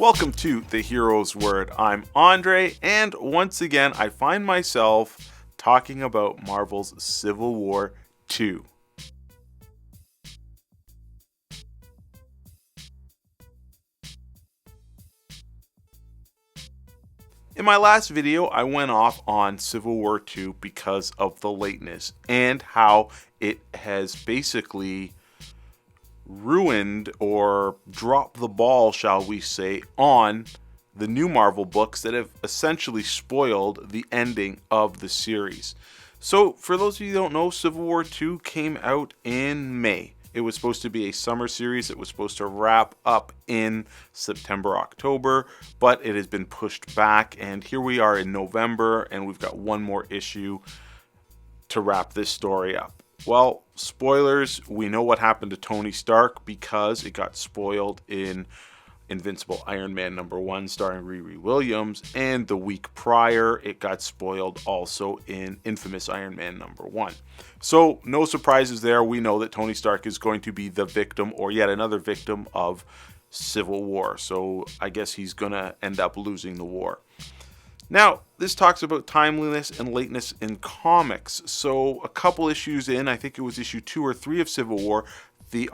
Welcome to The Hero's Word. I'm Andre, and once again, I find myself talking about Marvel's Civil War 2. In my last video, I went off on Civil War 2 because of the lateness and how it has basically ruined or dropped the ball, shall we say, on the new Marvel books that have essentially spoiled the ending of the series. So, for those of you who don't know, Civil War 2 came out in May. It was supposed to be a summer series. It was supposed to wrap up in September, October, but it has been pushed back, and here we are in November, and we've got one more issue to wrap this story up. Well, spoilers, we know what happened to Tony Stark because it got spoiled in Invincible Iron Man #1 starring Riri Williams, and the week prior it got spoiled also in Infamous Iron Man #1. So no surprises there. We know that Tony Stark is going to be the victim, or yet another victim, of Civil War. So I guess he's going to end up losing the war. Now, this talks about timeliness and lateness in comics. So a couple issues in, I think it was issue 2 or 3 of Civil War, the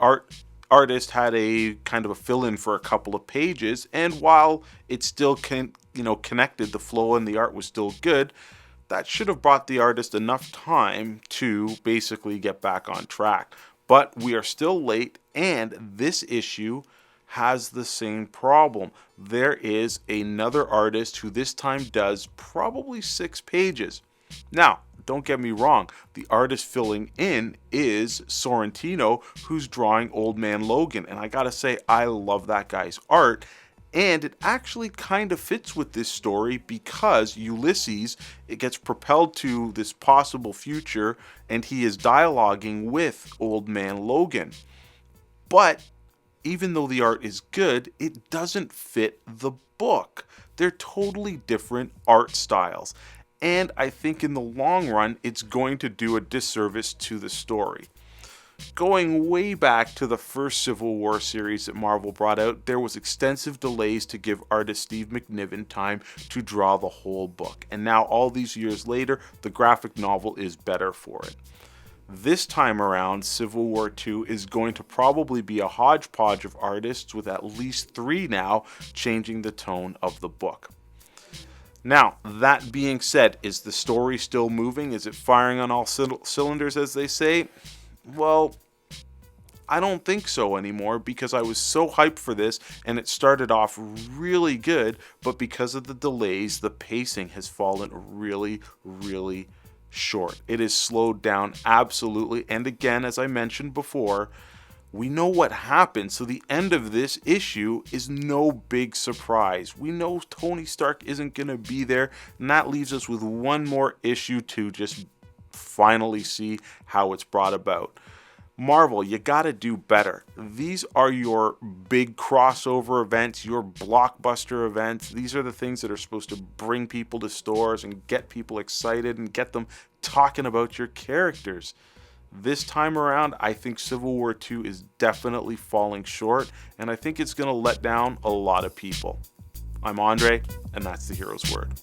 artist had a kind of a fill-in for a couple of pages, and while it still connected, the flow and the art was still good, that should have brought the artist enough time to basically get back on track. But we are still late, and this issue has the same problem. There is another artist who this time does probably 6 pages. Now, don't get me wrong, the artist filling in is Sorrentino, who's drawing Old Man Logan, and I gotta say, I love that guy's art, and it actually kind of fits with this story because Ulysses, it gets propelled to this possible future, and he is dialoguing with Old Man Logan. But even though the art is good, it doesn't fit the book. They're totally different art styles. And I think in the long run, it's going to do a disservice to the story. Going way back to the first Civil War series that Marvel brought out, there was extensive delays to give artist Steve McNiven time to draw the whole book. And now, all these years later, the graphic novel is better for it. This time around, Civil War 2 is going to probably be a hodgepodge of artists, with at least 3 now changing the tone of the book. Now, that being said, is the story still moving? Is it firing on all cylinders, as they say? Well, I don't think so anymore, because I was so hyped for this, and it started off really good, but because of the delays, the pacing has fallen really, really short. It is slowed down absolutely, and again, as I mentioned before, we know what happened, so the end of this issue is no big surprise. We know Tony Stark isn't going to be there, and that leaves us with one more issue to just finally see how it's brought about. Marvel, you gotta do better. These are your big crossover events, your blockbuster events. These are the things that are supposed to bring people to stores and get people excited and get them talking about your characters. This time around, I think Civil War 2 is definitely falling short, and I think it's going to let down a lot of people. I'm Andre, and that's The Hero's Word.